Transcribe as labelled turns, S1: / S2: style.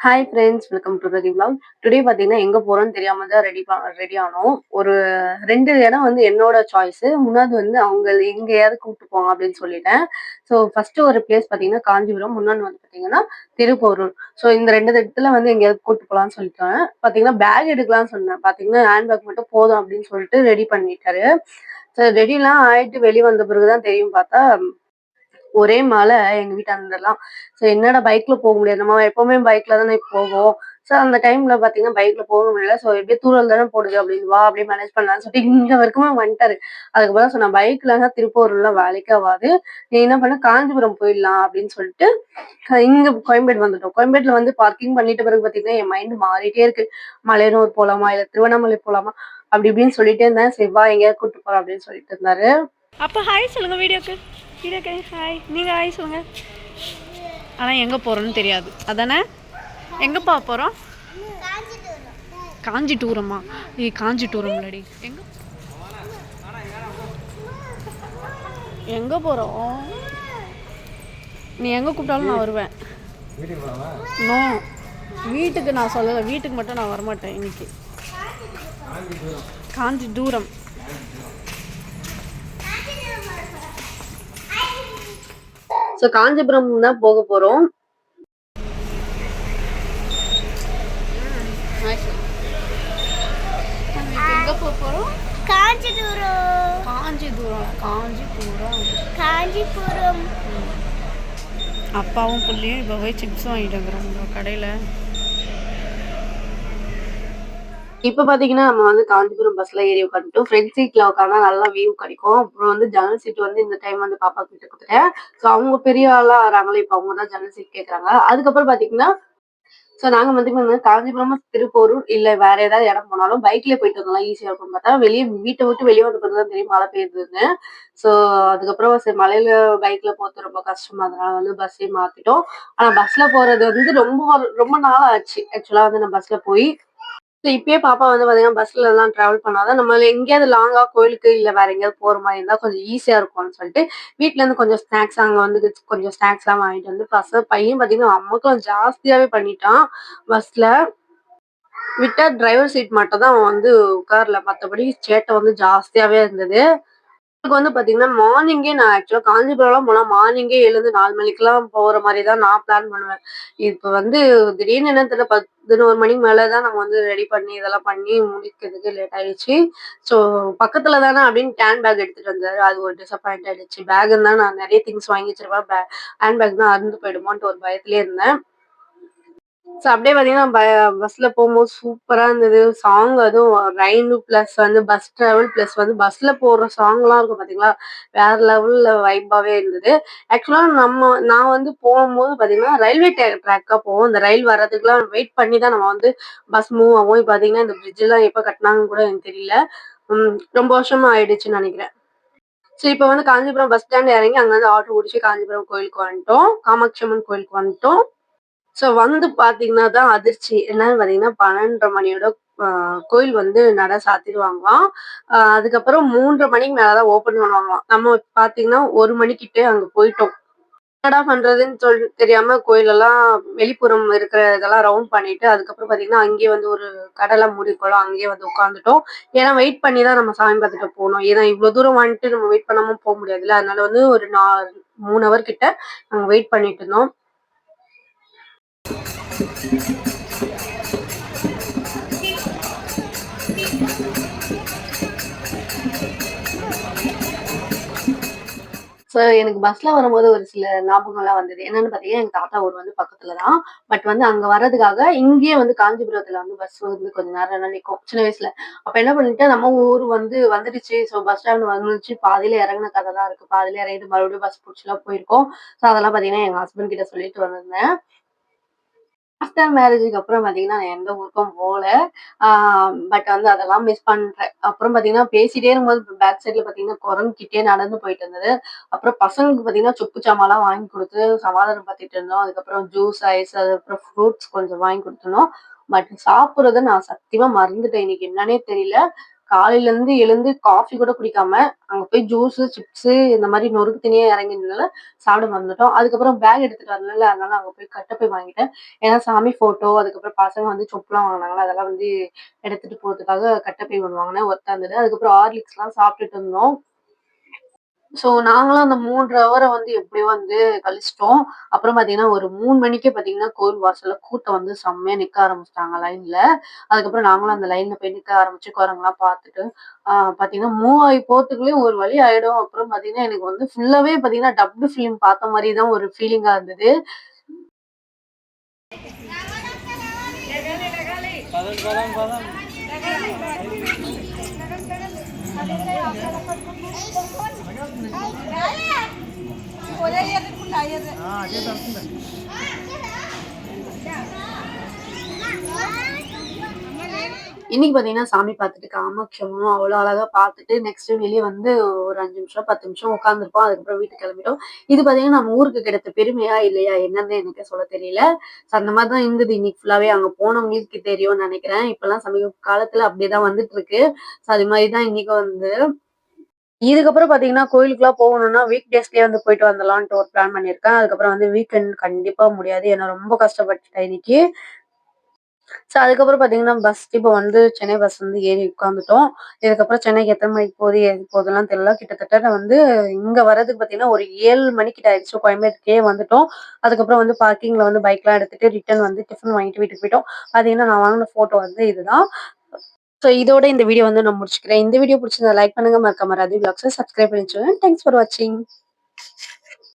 S1: Hi friends, welcome to ready vlog. Today பார்த்தீங்கன்னா, எங்க போறோம்னு தெரியாம தான் ரெடி ஆனோம். ஒரு 2 இடம் வந்து என்னோட சாய்ஸு. 3வது வந்து அவங்க எங்கேயாவது கூட்டு போங்க அப்படின்னு சொல்லிட்டேன். ஸோ ஃபர்ஸ்ட்டு ஒரு பிளேஸ் பார்த்தீங்கன்னா காஞ்சிபுரம், முன்னாடி வந்து பார்த்தீங்கன்னா திருப்போரூர். ஸோ இந்த 2 இடத்துல வந்து எங்கேயாவது கூட்டு போலான்னு சொல்லிட்டேன். பார்த்தீங்கன்னா பேக் எடுக்கலாம்னு சொன்னேன். பார்த்தீங்கன்னா ஹேண்ட் பேக் மட்டும் போதும் அப்படின்னு சொல்லிட்டு ரெடி பண்ணிட்டாரு. ஸோ ரெடிலாம் ஆயிட்டு வெளிய வந்த பிறகு தான் தெரியும் பார்த்தா ஒரே மழை எங்க வீட்டாண்டலாம். ஸோ என்னடா பைக்ல போக முடியாது. நம்ம எப்பவுமே பைக்ல தானே போவோம். ஸோ அந்த டைம்ல பார்த்தீங்கன்னா, பைக்ல போக முடியல. ஸோ எப்படியோ தூறல் தானே போடுது அப்படின்னு வா அப்படியே மேனேஜ் பண்ணலாம்னு சொல்லிட்டு இங்க வரைக்குமே வந்துட்டாரு. அதுக்கப்புறம் தான் சொன்னேன் பைக்லலாம் திருப்பூர்லாம் வேலைக்கு ஆவாது. நீ என்ன பண்ணு காஞ்சிபுரம் போயிடலாம் அப்படின்னு சொல்லிட்டு இங்க கோயம்பேடு வந்துட்டோம். கோயம்பேட்ல வந்து பார்க்கிங் பண்ணிட்ட பிறகு பார்த்தீங்கன்னா, என் மைண்ட் மாறிட்டே இருக்கு. மலையனூர் போலாமா? இல்ல திருவண்ணாமலை போலாமா? அப்படி இப்படின்னு சொல்லிட்டே இருந்தேன். சரி வா எங்கேயாவது கூட்டு போலாம் அப்படின்னு சொல்லிட்டு இருந்தாரு.
S2: அப்போ ஹாய் சொல்லுங்கள் வீடியோக்கு ஹாய் நீங்கள் ஹாய் சொல்லுங்கள். ஆனால் எங்கே போகிறோன்னு தெரியாது அதானே. எங்கேப்பா போகிறோம்? காஞ்சி டூரம்மா. காஞ்சி டூரம் இல்லடி. எங்கே போகிறோம்? நீ எங்கே கூப்பிட்டாலும் நான் வருவேன். நோ, வீட்டுக்கு நான் சொல்லலை. வீட்டுக்கு மட்டும் நான் வரமாட்டேன் இன்னைக்கு. காஞ்சி தூரம்.
S1: ஸோ காஞ்சிபுரம் தான் போக போறோம்.
S2: எங்கே போக போகிறோம்? காஞ்சிபுரம். அப்பாவும் புள்ளியும் இப்போ போய் சிப்ஸ் வாங்கிட்டு வந்துடுறோம் கடையில்.
S1: இப்ப பாத்தீங்கன்னா நம்ம வந்து காஞ்சிபுரம் பஸ்ல ஏறி உட்காந்துட்டோம். ஃப்ரண்ட் சீட்ல உட்காந்தா நல்லா வியூ கிடைக்கும். அப்புறம் வந்து ஜன்னல் சீட் வந்து இந்த டைம் வந்து பாப்பா கிட்ட கொடுத்துட்டேன். ஸோ அவங்க பெரிய ஆளா ஆறாங்களே, இப்ப அவங்க தான் ஜன்னல் சீட் கேட்கறாங்க. அதுக்கப்புறம் பாத்தீங்கன்னா நாங்க வந்து காஞ்சிபுரமா திருப்போரூர் இல்ல வேற ஏதாவது இடம் போனாலும் பைக்லயே போயிட்டு வந்தோம்லாம் ஈஸியா இருக்கும் பார்த்தா வெளியே வீட்டை விட்டு வெளியே வந்த பிறகுதான் தெரியும் மழை பெய்யுதுன்னு. ஸோ அதுக்கப்புறம் சரி மழையில பைக்ல போறது ரொம்ப கஷ்டமா அதனால வந்து பஸ்ஸே மாத்திட்டோம். ஆனா பஸ்ல போறது வந்து ரொம்ப ரொம்ப நாள் ஆச்சு ஆக்சுவலா வந்து நான் பஸ்ல போய். இப்பயே பாப்பா வந்து பாத்தீங்கன்னா பஸ்ல எல்லாம் டிராவல் பண்ணாதான் நம்ம எங்கேயாவது லாங்கா கோயிலுக்கு இல்ல வேற எங்கேயாவது போற மாதிரி இருந்தா கொஞ்சம் ஈஸியா இருக்கும்னு சொல்லிட்டு வீட்டுல இருந்து கொஞ்சம் ஸ்நாக்ஸ் அங்க வந்து கொஞ்சம் ஸ்நாக்ஸ் எல்லாம் வாங்கிட்டு வந்து பையன் பாத்தீங்கன்னா அம்மக்களும் ஜாஸ்தியாவே பண்ணிட்டான். பஸ்ல விட்டா டிரைவர் சீட் மட்டும் தான் அவன் வந்து உட்கார்ல, மத்தபடி சேட்டை வந்து ஜாஸ்தியாவே இருந்தது. எனக்கு வந்து பாத்தீங்கன்னா மார்னிங்கே நான் ஆக்சுவலா காஞ்சிபுரம்லாம் போனா மார்னிங்கே எழுந்து 4 மணிக்கெல்லாம் போற மாதிரி தான் நான் பிளான் பண்ணுவேன். இப்ப வந்து திடீர்னு என்ன தெரியல 11 மணிக்கு மேலதான் நம்ம வந்து ரெடி பண்ணி இதெல்லாம் பண்ணி முடிக்கிறதுக்கு லேட் ஆயிடுச்சு. ஸோ பக்கத்துல தானே அப்படின்னு ஹேண்ட் பேக் எடுத்துட்டு வந்தாரு. அது ஒரு டிசப்பாயிண்ட் ஆயிடுச்சு. பேக் இருந்தா நான் நிறைய திங்ஸ் வாங்கி வச்சிருப்பேன். ஹேண்ட் பேக் தான் அறுந்து போயிடுமோன்ட்டு ஒரு பயத்திலேயே இருந்தேன். ஸோ அப்படியே பார்த்தீங்கன்னா, பஸ்ல போம்போது சூப்பரா இருந்தது. சாங் அதுவும் ரெயின் பிளஸ் வந்து பஸ் டிராவல் பிளஸ் வந்து பஸ்ல போடுற சாங்லாம் இருக்கும் பார்த்தீங்களா? வேற லெவல்ல வைபாவே இருந்தது. ஆக்சுவலா நான் வந்து போகும்போது பார்த்தீங்கன்னா, ரயில்வே ட்ராக்கா போவோம். இந்த ரயில் வர்றதுக்குலாம் வெயிட் பண்ணி தான் நம்ம வந்து பஸ் மூவ் ஆகும். இப்ப பார்த்தீங்கன்னா, இந்த பிரிட்ஜ்லாம் எப்ப கட்டுனாங்கன்னு கூட எனக்கு தெரியல. ரொம்ப வருஷமா ஆயிடுச்சுன்னு நெனைக்கிறேன். சரி இப்ப வந்து காஞ்சிபுரம் பஸ் ஸ்டாண்ட் இறங்கி அங்கருந்து ஆட்டோ புடிச்சு காஞ்சிபுரம் கோயிலுக்கு வந்துட்டோம். காமாட்சி அம்மன் கோயிலுக்கு வந்துட்டோம். ஸோ வந்து பார்த்தீங்கன்னா தான் அதிர்ச்சி. என்னன்னு பார்த்தீங்கன்னா 12:30 மணியோட கோயில் வந்து நட சாத்திருவாங்களாம். அதுக்கப்புறம் 3:30 மணிக்கு மேல தான் ஓப்பன் பண்ணுவாங்களாம். நம்ம பார்த்தீங்கன்னா 1 மணிக்கிட்ட அங்க போயிட்டோம். என்னடா பண்றதுன்னு தெரியாம கோயிலெல்லாம் வெளிப்புறம் இருக்கிற இதெல்லாம் ரவுண்ட் பண்ணிட்டு, அதுக்கப்புறம் பார்த்தீங்கன்னா, அங்கேயே வந்து ஒரு கடைலாம் மூடிருக்கும்ல, அங்கேயே வந்து உட்காந்துட்டோம். ஏன்னா வெயிட் பண்ணி தான் நம்ம சாமி பார்த்துட்டு போணும். ஏன்னா இவ்ளோ தூரம் வந்துட்டு நம்ம வெயிட் பண்ணாம போ முடியாதுல்ல. அதனால வந்து ஒரு 3 ஹவர் கிட்ட நாங்க வெயிட் பண்ணிட்டு இருந்தோம். எனக்கு பஸ்ல வரும்போது ஒரு சில ஞாபகம்லாம் வந்தது. என்னன்னு பார்த்தீங்கன்னா, எங்க தாத்தா ஊர் வந்து பக்கத்துல தான். பட் வந்து அங்க வர்றதுக்காக இங்கேயே வந்து காஞ்சிபுரத்துல வந்து பஸ் வந்து கொஞ்ச நேரம் நிக்கும். சின்ன வயசுல. அப்ப என்ன பண்ணிட்டேன், நம்ம ஊர் வந்து வந்துடுச்சு. பஸ் ஸ்டாண்ட் வந்துருச்சு. பாதியில இறங்குன கதை தான் இருக்கு. பாதியில இறங்கிட்டு மறுபடியும் பஸ் புடிச்சுலாம் போயிருக்கோம். அதெல்லாம் பார்த்தீங்கன்னா, எங்க ஹஸ்பண்ட் கிட்ட சொல்லிட்டு வந்திருந்தேன். ஆஃப்டர் மேரேஜுக்கு அப்புறம் பார்த்தீங்கன்னா, நான் எந்த ஊருக்கும் போல. ஆ பட் வந்து அதெல்லாம் மிஸ் பண்றேன். அப்புறம் பார்த்தீங்கன்னா, பேசிட்டே இருக்கும்போது பேக் சைட்ல பார்த்தீங்கன்னா, குரங்குகிட்டயே நடந்து போயிட்டு இருந்தது. அப்புறம் பசங்களுக்கு பார்த்தீங்கன்னா, சொப்பு சாமான்லாம் வாங்கி குடுத்து சமாதானம் படுத்திட்டு இருந்தோம். அதுக்கப்புறம் ஜூஸ், ஐஸ் அதுக்கப்புறம் ஃப்ரூட்ஸ் கொஞ்சம் வாங்கி குடுத்துருந்தோம். பட் சாப்பிடுறத நான் சத்தியமா மறந்துட்டேன். இன்னைக்கு என்னன்னே தெரியல. காலையில இருந்து எழுந்து காஃபி கூட குடிக்காம, அங்க போய் ஜூஸு, சிப்ஸு இந்த மாரி நொறுக்கு தீனியா இறங்கியிருந்ததுனால சாப்பிட மறந்துட்டோம். அதுக்கப்புறம் பேக் எடுத்துட்டு வரலல்ல, அதனால அங்க போய் கட்டப்பை வாங்கிட்டேன். ஏன்னா சாமி ஃபோட்டோ, அதுக்கப்புறம் பசங்க வந்து சொப்புலாம் வாங்குனாங்கல்ல, அதெல்லாம் வந்து எடுத்துட்டு போறதுக்காக கட்டப்பை ஒண்ணு வாங்குனேன். ஒர்த்தா இருந்தது. அதுக்கப்புறம் ஹார்லிக்ஸ்லாம் சாப்பிட்டுட்டு இருந்தோம். ஸோ நாங்களும் அந்த 3 ஹவர வந்து எப்படியோ வந்து கழிச்சிட்டோம். அப்புறம் பார்த்தீங்கன்னா, ஒரு 3 மணிக்கே பார்த்தீங்கன்னா, கோவில் வாசல்ல கூட்டம் வந்து செம்மையா நிக்க ஆரம்பிச்சுட்டாங்க லைன்ல. அதுக்கப்புறம் நாங்களும் அந்த லைன்ல போய் நிக்க ஆரம்பிச்சு குரங்குலாம் பார்த்துட்டு, பார்த்தீங்கன்னா, மூவ் ஆகி போறதுக்குள்ளயும் ஒரு வழி ஆயிடும். அப்புறம் பார்த்தீங்கன்னா, எனக்கு வந்து ஃபுல்லாவே பார்த்தீங்கன்னா, டப்டு ஃபிலிம் பார்த்த மாரி தான் ஒரு ஃபீலிங்கா இருந்தது. இன்னைக்கு பார்த்தீங்கன்னா, சாமி பார்த்துட்டு காமாட்சி அம்மனும் அவ்வளோ அழகா பார்த்துட்டு, நெக்ஸ்ட் வெளிய வந்து ஒரு 5 நிமிஷம், 10 நிமிஷம் உட்காந்துருப்போம். அதுக்கப்புறம் வீட்டுக்கு கிளம்பிட்டோம். இது பார்த்தீங்கன்னா, நம்ம ஊருக்கு கிடைத்த பெருமையா, இல்லையா என்னன்னு எனக்கே சொல்ல தெரியல. ஸோ அந்த மாரி தான் இருந்தது இன்னைக்கு ஃபுல்லாவே. அங்க போனவங்களுக்கு தெரியும்னு நெனைக்கிறேன். இப்பலாம் சமீப காலத்துல அப்படியேதான் வந்துட்டு இருக்கு. ஸோ அது மாரி தான் இன்னைக்கும் வந்து. இதுக்கப்புறம் பார்த்தீங்கன்னா, கோயிலுக்குலாம் போகணும்னா வீக் டேஸ்லயே வந்து போயிட்டு வந்துரலான்ட்டு ஒரு பிளான் பண்ணியிருக்கேன். அதுக்கப்புறம் வந்து வீக்கெண்ட் கண்டிப்பா முடியாது. ஏன்னா ரொம்ப கஷ்டப்பட்டுட்டேன் இன்னைக்கு. ஸோ அதுக்கப்புறம் பார்த்தீங்கன்னா, பஸ் இப்ப வந்து சென்னை பஸ் வந்து ஏறி உட்காந்துட்டோம். இதுக்கப்புறம் சென்னைக்கு எத்தன மணிக்கு போகுது, ஏது போகுதுலாம் தெரியல. கிட்டத்தட்ட நான் வந்து இங்க வர்றதுக்கு பார்த்தீங்கன்னா, ஒரு 7 மணிக்கிட்ட ஆயிடுச்சு. கோயம்பேடுக்கே வந்துட்டோம். அதுக்கப்புறம் வந்து பார்க்கிங்ல வந்து பைக்லாம் எடுத்துட்டு ரிட்டர்ன் வந்து டிஃபன் வாங்கிட்டு வீட்டுக்கு போயிட்டோம். பார்த்தீங்கன்னா, நான் வாங்குன ஃபோட்டோ வந்து இதுதான். ஸோ இதோட இந்த வீடியோ வந்து நான் முடிச்சுக்கிறேன். இந்த வீடியோ பிடிச்சிருந்தா லைக் பண்ணுங்க. மறக்காம ராதி விலாக்ஸ சப்ஸ்கிரைப் பண்ணி வச்சுக்கோங்க. தேங்க்ஸ் ஃபார் வாட்சிங்.